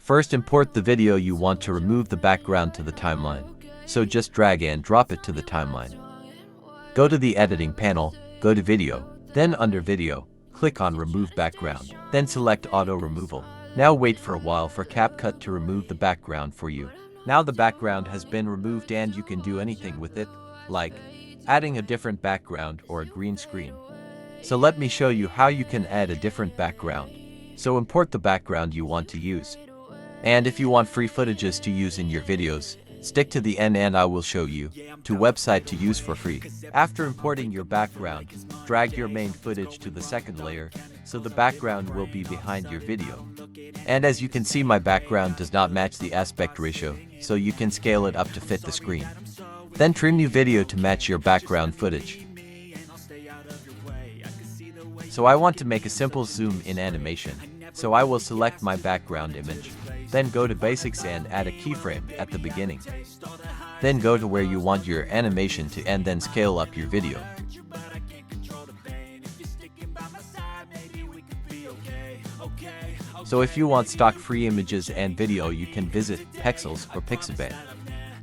First, import the video you want to remove the background to the timeline. So just drag and drop it to the timeline. Go to the editing panel, go to video, then under video, click on remove background, then select auto removal. Now wait for a while for Capcut to remove the background for you. Now the background has been removed and you can do anything with it, like adding a different background or a green screen. So let me show you how you can add a different background. So import the background you want to use. And if you want free footages to use in your videos, stick to the end and I will show you to website to use for free. After importing your background, drag your main footage to the second layer, so the background will be behind your video. And as you can see, my background does not match the aspect ratio, so you can scale it up to fit the screen. Then trim your video to match your background footage. So I want to make a simple zoom in animation, so I will select my background image. Then go to basics and add a keyframe at the beginning. Then go to where you want your animation to end, then scale up your video. So if you want stock free images and video, you can visit Pexels or Pixabay.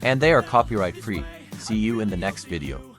And they are copyright free. See you in the next video.